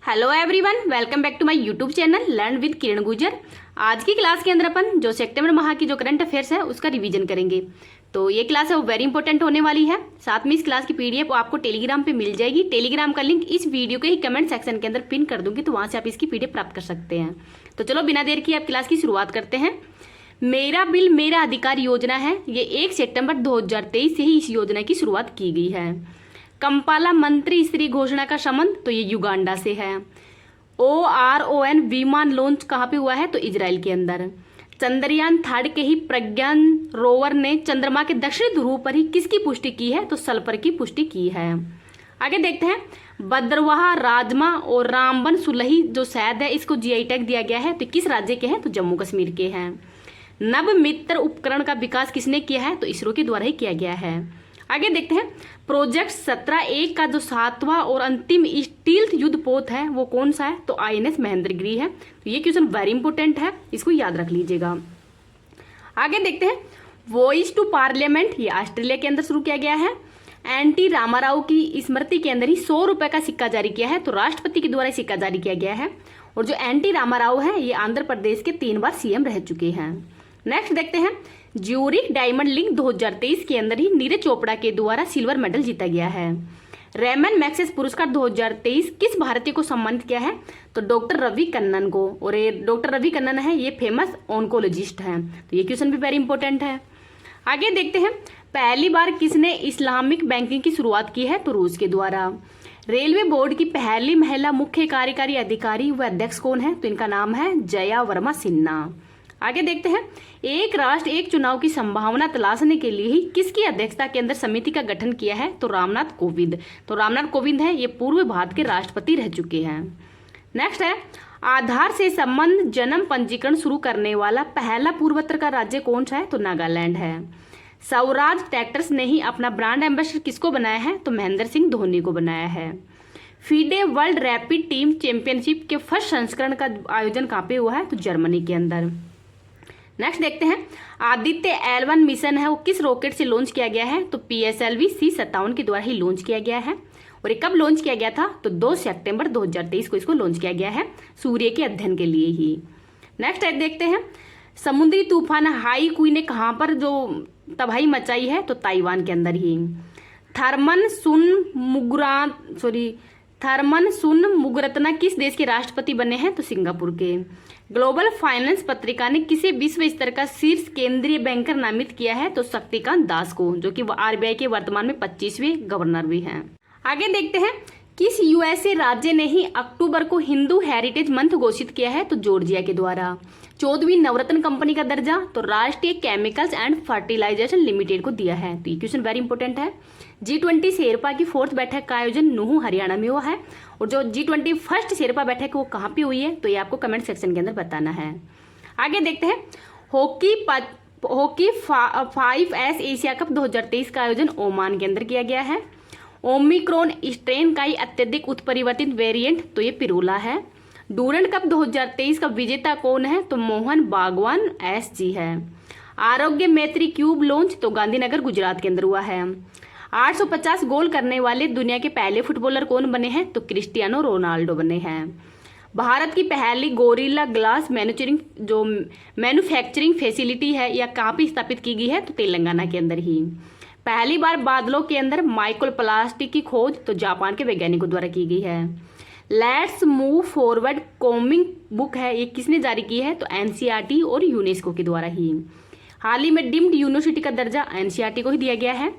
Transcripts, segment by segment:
Hello everyone, welcome back to my YouTube channel learn with Kiran Gujar. आज की class के अंदर अपन जो सितंबर माह की जो करंट अफेयर्स है उसका रिवीजन करेंगे। तो ये क्लास है वो वेरी इंपॉर्टेंट होने वाली है। साथ में इस क्लास की पीडीएफ आपको टेलीग्राम पे मिल जाएगी। टेलीग्राम का लिंक इस वीडियो के ही कमेंट सेक्शन के अंदर पिन कर दूंगी, तो वहां से आप इसकी पीडीएफ प्राप्त कर सकते हैं। तो चलो बिना देर किए आप क्लास की शुरुआत करते हैं। मेरा बिल मेरा अधिकार योजना है, ये 1 सितंबर 2023 से ही इस योजना की शुरुआत की गई है। कंपाला मंत्री स्त्री घोषणा का संबंध, तो ये युगांडा से है। ORON विमान लॉन्च कहाँ पे हुआ है, तो इजराइल के अंदर। चंद्रयान थर्ड के ही प्रज्ञान रोवर ने चंद्रमा के दक्षिणी ध्रुव पर ही किसकी पुष्टि की है, तो सल्फर की पुष्टि की है। आगे देखते हैं, भद्रवाह, राजमा और रामबन सुलही जो शहद है इसको जीआई टैग दिया गया है, तो किस राज्य के हैं, तो जम्मू कश्मीर के हैं। नव मित्र उपकरण का विकास किसने किया है, तो इसरो के द्वारा ही किया गया है। आगे देखते हैं, प्रोजेक्ट 17A का जो 7वां और अंतिम स्टील्थ युद्ध पोत है वो कौन सा है, तो INS महेंद्रगिरी है। तो ये क्वेश्चन वेरी इंपॉर्टेंट है, इसको याद रख लीजिएगा। आगे देखते हैं, वॉइस टू पार्लियामेंट, ये ऑस्ट्रेलिया के अंदर शुरू किया गया है। एनटी रामाराव की स्मृति के अंदर ही 100 रुपए का सिक्का जारी किया है, तो राष्ट्रपति के द्वारा सिक्का जारी किया गया है। और जो एनटी रामाराव है ये आंध्र प्रदेश के 3 बार CM रह चुके हैं। नेक्स्ट देखते हैं, ज्यूरिख डायमंड लीग 2023 के अंदर ही नीरज चोपड़ा के द्वारा सिल्वर मेडल जीता गया है। रेमन मैक्सेस पुरस्कार 2023 किस भारतीय को सम्मानित किया है, तो डॉक्टर रवि कन्नन को। और ये डॉक्टर रवि कन्नन है, ये फेमस ऑन्कोलॉजिस्ट हैं। तो ये क्वेश्चन भी वेरी इंपॉर्टेंट है। आगे देखते हैं, पहली बार किसने इस्लामिक बैंकिंग की शुरुआत की है, तो रूस के द्वारा। रेलवे बोर्ड की पहली महिला मुख्य कार्यकारी अधिकारी व अध्यक्ष कौन है, तो इनका नाम है जया वर्मा सिन्हा। आगे देखते हैं, एक राष्ट्र एक चुनाव की संभावना तलाशने के लिए ही किसकी अध्यक्षता के अंदर समिति का गठन किया है, तो रामनाथ कोविंद। तो रामनाथ कोविंद है, ये पूर्व भारत के राष्ट्रपति रह चुके हैं। नेक्स्ट है, आधार से संबंध जन्म पंजीकरण शुरू करने वाला पहला पूर्वोत्तर का राज्य कौन सा है, तो नागालैंड है। स्वराज ट्रैक्टर्स ने ही अपना ब्रांड एम्बेसडर किसको बनाया है, तो महेंद्र सिंह धोनी को बनाया है। FIDE world rapid team championship के फर्स्ट संस्करण का आयोजन कहाँ पे हुआ है, तो जर्मनी के अंदर। नेक्स्ट देखते हैं, आदित्य L1 मिशन है वो किस रॉकेट से लॉन्च किया गया है, तो PSLV C57 के द्वारा ही लॉन्च किया गया है। और ये कब लॉन्च किया गया था, तो 2 सितंबर 2023 को इसको लॉन्च किया गया है, सूर्य के अध्ययन के लिए ही। नेक्स्ट देखते हैं, समुद्री तूफान हाई कुई ने कहाँ पर जो तबाही मचाई है, तो ताइवान के अंदर ही। थर्मन सुन मुगरतना किस देश के राष्ट्रपति बने हैं, तो सिंगापुर के। ग्लोबल फाइनेंस पत्रिका ने किसे विश्व स्तर का शीर्ष केंद्रीय बैंकर नामित किया है, तो शक्तिकांत दास को, जो कि RBI के वर्तमान में 25वें गवर्नर भी हैं। आगे देखते हैं, किस USA राज्य ने ही अक्टूबर को हिंदू हेरिटेज मंथ घोषित किया है, तो जॉर्जिया के द्वारा। 14वीं नवरत्न कंपनी का दर्जा तो राष्ट्रीय केमिकल्स एंड फर्टिलाइजेशन लिमिटेड को दिया है। तो ये क्वेश्चन वेरी इंपॉर्टेंट है। G20 शेरपा की 4th बैठक का आयोजन नूहू हरियाणा में हुआ है। और जो G20 फर्स्ट शेरपा बैठक है वो कहाँ पे हुई है, तो ये आपको कमेंट सेक्शन के अंदर बताना है। आगे देखते हैं, हॉकी 5S एशिया कप 2023 का आयोजन ओमान के अंदर किया गया है। ओमिक्रॉन स्ट्रेन का ही अत्यधिक उत्परिवर्तित वेरिएंट, तो ये पिरूला है। डूरंड कप 2023 का विजेता कौन है, तो मोहन बागवान SG है। आरोग्य मैत्री क्यूब लॉन्च तो गांधीनगर गुजरात के अंदर हुआ है। 850 गोल करने वाले दुनिया के पहले फुटबॉलर कौन बने हैं, तो क्रिस्टियानो रोनाल्डो बने हैं। भारत की पहली गोरिल्ला ग्लास मैन्युफैक्चरिंग फैसिलिटी है या कहाँ पे स्थापित की गई है, तो तेलंगाना के अंदर ही। पहली बार बादलों के अंदर माइक्रो प्लास्टिक की खोज तो जापान के वैज्ञानिकों द्वारा की गई है। Let's move forward comic book है, ये किसने जारी की है, तो NCERT और यूनेस्को के द्वारा ही। हाल ही में डीम्ड यूनिवर्सिटी का दर्जा NCERT को ही दिया गया है।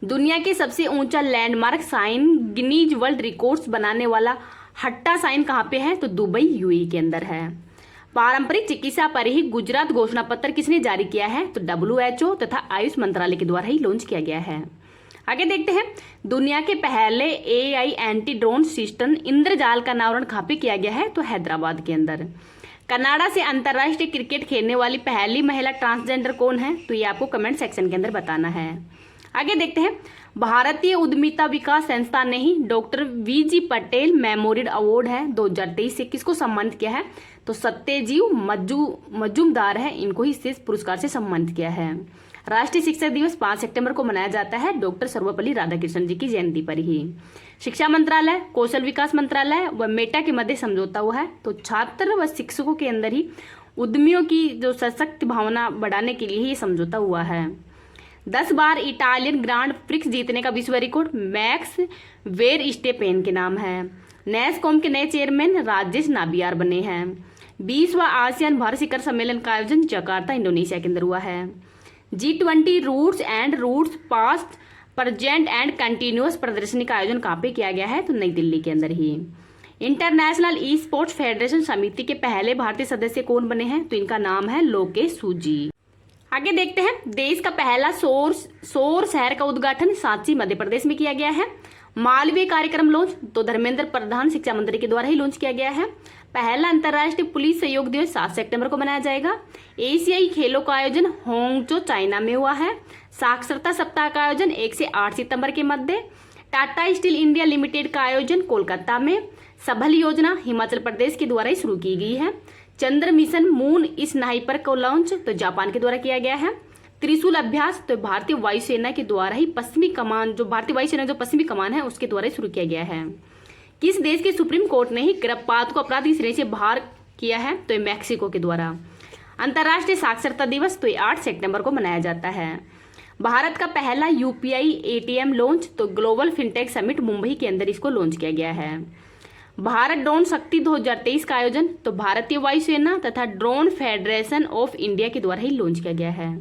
दुनिया के सबसे ऊंचा landmark sign Guinness world records बनाने वाला हट्टा साइन कहाँ पे है, तो दुबई UAE के अंदर है। पारंपरिक चिकित्सा पर ही गुजरात घोषणा पत्र किसने जारी किया है, तो WHO तथा आयुष मंत्रालय के द्वारा ही लॉन्च किया गया है। आगे देखते हैं, दुनिया के पहले AI एंटी ड्रोन सिस्टम इंद्रजाल का अनावरण कहाँ पे किया गया है, तो हैदराबाद के अंदर। कनाडा से अंतर्राष्ट्रीय क्रिकेट खेलने वाली पहली महिला ट्रांसजेंडर कौन है, तो ये आपको कमेंट सेक्शन के अंदर बताना है। आगे देखते हैं, भारतीय उद्यमिता विकास संस्थान ने ही doctor VG Patel memorial award है 2023 से किसको सम्मानित किया है, तो सत्यजीव मजूमदार है, इनको ही इस पुरस्कार से सम्मानित किया है। राष्ट्रीय शिक्षक दिवस 5 सितंबर को मनाया जाता है डॉक्टर सर्वपल्ली राधाकृष्णन जी की जयंती पर ही। शिक्षा मंत्रालय, कौशल विकास मंत्रालय व मेटा के मध्य समझौता हुआ है। तो छात्र व शिक्षकों के अंदर ही उद्यमियों की जो सशक्त भावना बढ़ाने के लिए ये समझौता हुआ है। 10 बार इटालियन ग्रांड प्रिक्स जीतने का विश्व रिकॉर्ड मैक्स वेरस्टेपेन के नाम है। नेस्कॉम के नए चेयरमैन राजेश नाबियार बने हैं। 20वां आसियान भारत शिखर सम्मेलन का आयोजन जकार्ता इंडोनेशिया के अंदर हुआ है। G20 roots past present and continuous प्रदर्शनी का आयोजन कहाँ पे किया गया है? तो नई दिल्ली के अंदर ही। इंटरनेशनल ई स्पोर्ट्स फेडरेशन समिति के पहले भारतीय सदस्य कौन बने हैं? तो इनका नाम है लोकेश सूजी। आगे देखते हैं, देश का पहला सौर शहर का उद्घाटन सांची मध्य प्रदेश में किया गया है। मालवीय कार्यक्रम लॉन्च तो धर्मेंद्र प्रधान शिक्षा मंत्री के द्वारा ही लॉन्च किया गया है। पहला अंतर्राष्ट्रीय पुलिस सहयोग दिवस 7 सितंबर को मनाया जाएगा। एशियाई खेलों का आयोजन होंगजो चाइना में हुआ है। साक्षरता सप्ताह का आयोजन 1 से 8 सितंबर के मध्य। टाटा स्टील इंडिया लिमिटेड का आयोजन कोलकाता में। सबल योजना हिमाचल प्रदेश के द्वारा ही शुरू की गई है। चंद्र मिशन मून स्नाइपर को लॉन्च तो जापान के द्वारा किया गया है। त्रिशूल अभ्यास तो भारतीय वायुसेना के द्वारा ही पश्चिमी कमान जो भारतीय वायुसेना जो पश्चिमी कमान है उसके द्वारा शुरू किया गया है। किस देश के सुप्रीम कोर्ट ने ही गर्भपात को अपराध की श्रेणी से बाहर किया है? तो मैक्सिको के द्वारा। अंतर्राष्ट्रीय साक्षरता दिवस तो 8 सितंबर को मनाया जाता है। भारत का पहला यूपीआई एटीएम लॉन्च तो ग्लोबल फिनटेक समिट मुंबई के अंदर इसको लॉन्च किया गया है। भारत ड्रोन शक्ति 2023 का आयोजन तो भारतीय वायुसेना तथा ड्रोन फेडरेशन ऑफ इंडिया के द्वारा ही लॉन्च किया गया है।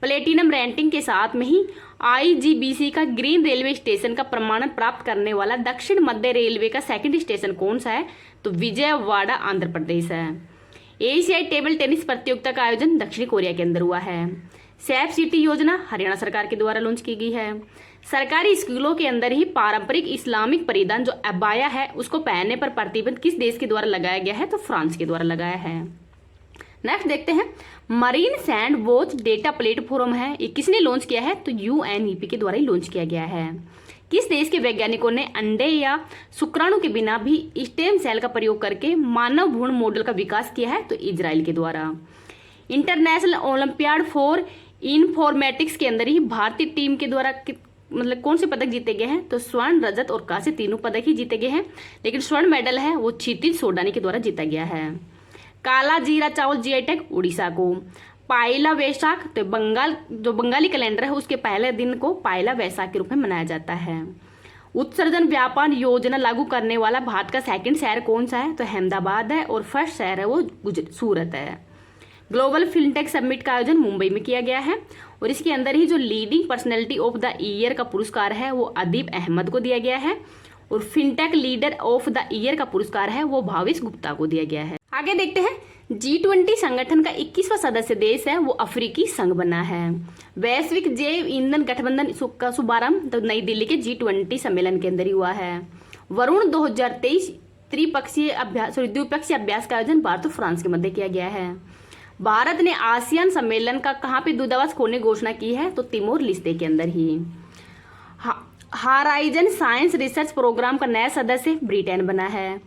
प्लेटिनम रैंकिंग के साथ में ही आईजीबीसी का ग्रीन रेलवे स्टेशन का प्रमाणन प्राप्त करने वाला दक्षिण मध्य रेलवे का सेकंड स्टेशन कौन सा है? तो विजयवाड़ा आंध्र प्रदेश है। एशियाई टेबल टेनिस प्रतियोगिता का आयोजन दक्षिण कोरिया के अंदर हुआ है। सेफ सिटी योजना हरियाणा सरकार के द्वारा लॉन्च की गई है। सरकारी स्कूलों के अंदर ही पारंपरिक इस्लामिक परिधान जो अबाया है उसको पहनने पर प्रतिबंध किस देश के द्वारा लगाया गया है? तो फ्रांस के द्वारा लगाया है। नेक्स्ट देखते हैं, marine sand watch data platform है, ये किसने लॉन्च किया है? तो यूएनईपी के द्वारा ही लॉन्च किया गया है। किस देश के वैज्ञानिकों ने अंडे या शुक्राणु के बिना भी स्टेम सेल का प्रयोग करके मानव भ्रूण मॉडल का विकास किया है? तो इजराइल के द्वारा। इंटरनेशनल ओलंपियाड फॉर इन्फॉर्मेटिक्स के अंदर ही भारतीय टीम के द्वारा मतलब कौन से पदक जीते गए हैं? तो स्वर्ण, रजत और कांस्य तीनों पदक ही जीते गए हैं, लेकिन स्वर्ण मेडल है वो क्षितिज सोडानी के द्वारा जीता गया है। काला जीरा चावल जीआई टैग उड़ीसा को। पायला वैशाख तो बंगाली कैलेंडर है उसके पहले दिन को पायला वैशाख के रूप में मनाया जाता है। उत्सर्जन व्यापार योजना लागू करने वाला भारत का सेकंड शहर कौन सा है? तो अहमदाबाद है और फर्स्ट शहर है वो सूरत है। ग्लोबल फिनटेक समिट का आयोजन मुंबई में किया गया है और इसके अंदर ही जो leading personality of the year का पुरस्कार है वो अदीब अहमद को दिया गया है और fintech leader of the year का पुरस्कार है वो भावेश गुप्ता को दिया गया है। आगे देखते हैं, G20 संगठन का 21वां सदस्य देश है वो अफ्रीकी संघ बना है। वैश्विक जैव ईंधन गठबंधन का शुभारंभ तो नई दिल्ली के G20 सम्मेलन के अंदर ही हुआ है। वरुण 2023 द्विपक्षीय अभ्यास का आयोजन भारत और फ्रांस के मध्य किया गया है। भारत ने आसियान सम्मेलन का कहाँ पे दूतावास खोलने की घोषणा की है? तो तिमोर लिस्ते के अंदर ही। हाराइजन साइंस रिसर्च प्रोग्राम का नया सदस्य ब्रिटेन बना है।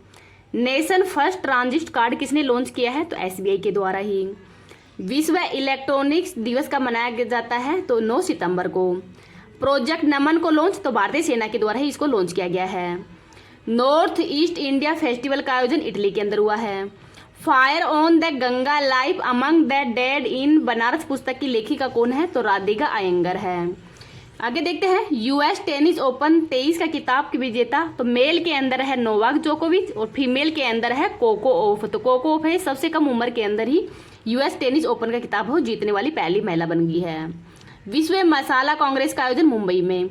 नेशन फर्स्ट ट्रांजिट कार्ड किसने लॉन्च किया है? तो एसबीआई के द्वारा ही। विश्व इलेक्ट्रॉनिक्स दिवस का मनाया जाता है तो 9 सितंबर को। प्रोजेक्ट नमन को लॉन्च तो भारतीय सेना के द्वारा ही इसको लॉन्च किया गया है। नॉर्थ ईस्ट इंडिया फेस्टिवल का आयोजन इटली के अंदर हुआ है। Fire on the Ganga life among the dead in Banaras पुस्तक की लेखिका कौन है? तो राधिका अयंगर है। आगे देखते हैं, यूएस टेनिस ओपन 23 का किताब की विजेता तो मेल के अंदर है नोवाक जोकोविच और फीमेल के अंदर है कोको ऑफ। तो कोको ऑफ है सबसे कम उम्र के अंदर ही यूएस टेनिस ओपन का किताब हो जीतने वाली पहली महिला बन गई है। विश्व मसाला कांग्रेस का आयोजन मुंबई में।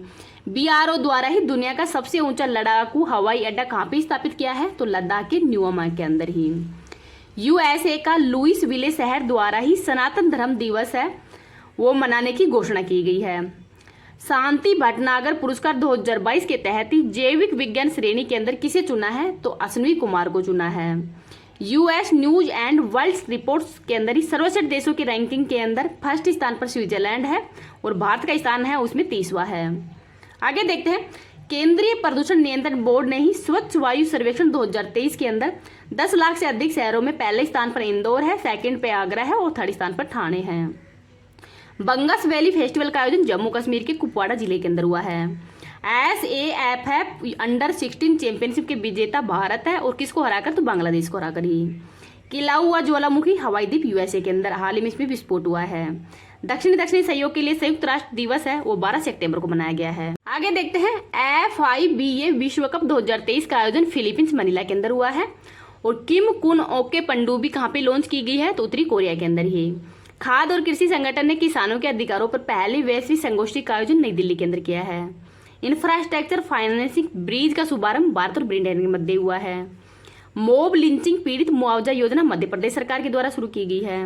बीआरओ द्वारा ही दुनिया का सबसे ऊंचा लड़ाकू हवाई अड्डा कहाँ पे स्थापित किया है? तो लद्दाख के न्यूमा के अंदर ही। यूएसए का लुइस विले शहर द्वारा ही सनातन धर्म दिवस है वो मनाने की घोषणा की गई है। शांति भटनागर पुरस्कार 2022 के तहत ही जैविक विज्ञान श्रेणी के अंदर किसे चुना है? तो अश्विनी कुमार को चुना है। US news and world reports के अंदर ही सर्वश्रेष्ठ देशों की रैंकिंग के अंदर फर्स्ट स्थान पर स्विट्जरलैंड है और भारत का स्थान है उसमें 30वां है। आगे देखते हैं, केंद्रीय प्रदूषण नियंत्रण बोर्ड ने ही स्वच्छ वायु सर्वेक्षण 2023 के अंदर 10 लाख से अधिक शहरों में पहले स्थान पर इंदौर है, सेकंड पे आगरा है और थर्ड स्थान पर ठाणे है। बंगस वैली फेस्टिवल का आयोजन जम्मू कश्मीर के कुपवाड़ा जिले के अंदर हुआ है। SAFF अंडर 16 चैंपियनशिप के विजेता भारत है और किसको हराकर, तो बांग्लादेश को हराकर ही। किलाउआ ज्वालामुखी हवाई द्वीप USA के अंदर हाल ही में इसमें विस्फोट हुआ है। दक्षिणी सहयोग के लिए संयुक्त राष्ट्र दिवस है वो 12 सितंबर को मनाया गया है। आगे देखते हैं FIBA विश्व कप 2023 का आयोजन फिलीपींस मनीला के अंदर हुआ है। और किम कुन ओके पनडुब्बी कहाँ पे लॉन्च की गई है, तो उत्तरी कोरिया के अंदर ही। खाद्य और कृषि संगठन ने किसानों के अधिकारों पर पहली वैश्विक संगोष्ठी का आयोजन नई दिल्ली के अंदर किया है। इंफ्रास्ट्रक्चर फाइनेंसिंग ब्रिज का शुभारंभ भारत और ब्रिटेन के मध्य हुआ है। मोब लिंचिंग पीड़ित मुआवजा योजना मध्य प्रदेश सरकार के द्वारा शुरू की गई है।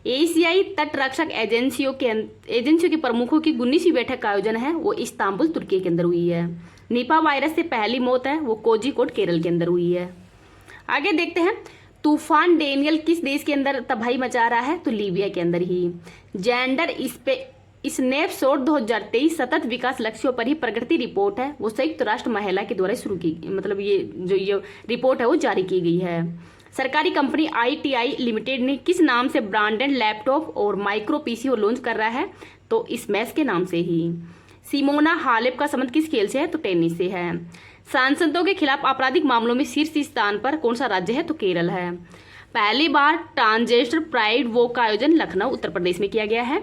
एशियाई तट रक्षक एजेंसियों के प्रमुखों की 19वीं बैठक का आयोजन है वो इस्तांबुल तुर्की के अंदर हुई है। निपा वायरस से पहली मौत है वो कोझिकोड केरल के अंदर हुई है। आगे देखते हैं तूफान डेनियल किस देश के अंदर तबाही मचा रहा है, तो लीबिया के अंदर ही। जेंडर स्नैपशॉट 2023 सतत विकास लक्ष्यों पर ही प्रगति रिपोर्ट है वो संयुक्त राष्ट्र महिला के द्वारा शुरू की, मतलब ये रिपोर्ट है वो जारी की गई है। सरकारी कंपनी ITI लिमिटेड ने किस नाम से ब्रांडेड लैपटॉप और माइक्रो PC लॉन्च कर रहा है, तो स्मैश के नाम से ही। सिमोना हालेप का संबंध किस खेल से है, तो टेनिस से है। सांसदों के खिलाफ आपराधिक मामलों में शीर्ष स्थान पर कौन सा राज्य है, तो केरल है। पहली बार ट्रांसजेंडर प्राइड वॉक का आयोजन लखनऊ उत्तर प्रदेश में किया गया है।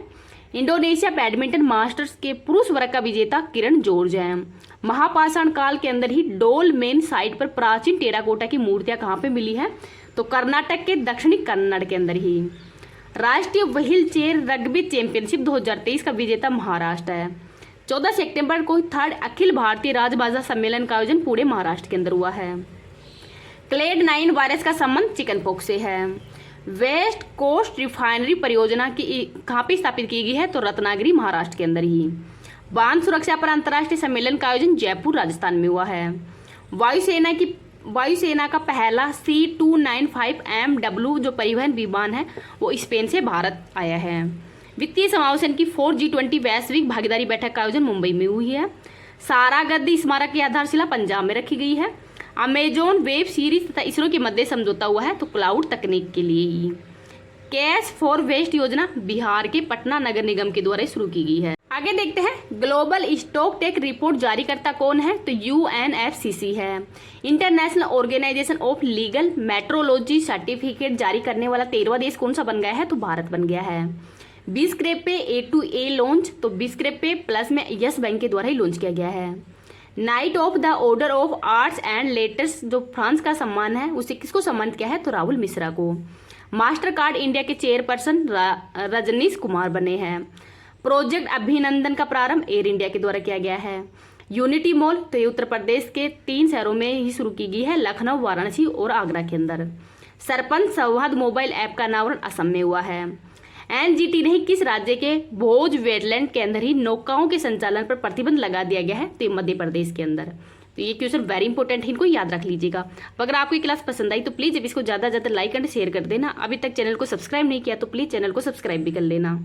इंडोनेशिया बैडमिंटन मास्टर्स के पुरुष वर्ग का विजेता किरण जॉर्ज है। महापाषाण काल के अंदर ही डोलमेन साइट पर प्राचीन टेराकोटा की मूर्तियां कहाँ पे मिली है, तो कर्नाटक के दक्षिणी कन्नड़ के अंदर ही। राष्ट्रीय व्हील चेयर रग्बी चैंपियनशिप 2023 का विजेता महाराष्ट्र है। 14 सितंबर को 3rd अखिल भारतीय राजभाषा सम्मेलन का आयोजन पूरे महाराष्ट्र के अंदर हुआ है। क्लेड 9 वायरस का संबंध चिकन पॉक्स से है। वेस्ट कोस्ट रिफाइनरी परियोजना की कहाँ पे स्थापित की गई है, तो रत्नागिरी महाराष्ट्र के अंदर ही। बांध सुरक्षा पर अंतर्राष्ट्रीय सम्मेलन का आयोजन जयपुर राजस्थान में हुआ है। वायुसेना का पहला C295 MW जो परिवहन विमान है वो स्पेन से भारत आया है। वित्तीय समावेशन की 4G20 वैश्विक भागीदारी बैठक का आयोजन मुंबई में हुई है। सारा गद्दी स्मारक की आधारशिला पंजाब में रखी गई है। अमेजॉन वेब सीरीज तथा इसरो के मध्य समझौता हुआ है तो क्लाउड तकनीक के लिए ही। कैश फॉर वेस्ट योजना बिहार के पटना नगर निगम के द्वारा शुरू की गई है। आगे देखते हैं ग्लोबल स्टॉक टेक रिपोर्ट जारी करता कौन है, तो UNFCC है। International organisation of legal metrology certificate जारी करने वाला 13वां देश कौन सा बन गया है, तो भारत बन गया है। बिस्क्रेप पे A2A लॉन्च, तो बिस्क्रेप पे प्लस में यस बैंक के द्वारा ही लॉन्च किया गया है। Night of the order of arts and letters जो फ्रांस का सम्मान है उसे किसको सम्मानित किया है, तो राहुल मिश्रा को। मास्टर कार्ड इंडिया के चेयरपर्सन रजनीश कुमार बने हैं। प्रोजेक्ट अभिनंदन का प्रारंभ एयर इंडिया के द्वारा किया गया है। यूनिटी मॉल तो ये उत्तर प्रदेश के 3 शहरों में ही शुरू की गई है, लखनऊ, वाराणसी और आगरा के अंदर। सरपंच संवाद मोबाइल ऐप का अनावरण असम में हुआ है। NGT ने किस राज्य के भोज वेटलैंड के अंदर ही नौकाओं के संचालन पर प्रतिबंध लगा दिया गया है, तो मध्य प्रदेश के अंदर। तो ये क्वेश्चन वेरी इंपॉर्टेंट है, इनको याद रख लीजिएगा। अगर आपको क्लास पसंद आई तो प्लीज़ अब इसको ज़्यादा से ज़्यादा लाइक एंड शेयर कर देना। अभी तक चैनल को सब्सक्राइब नहीं किया तो प्लीज़ चैनल को सब्सक्राइब भी कर लेना।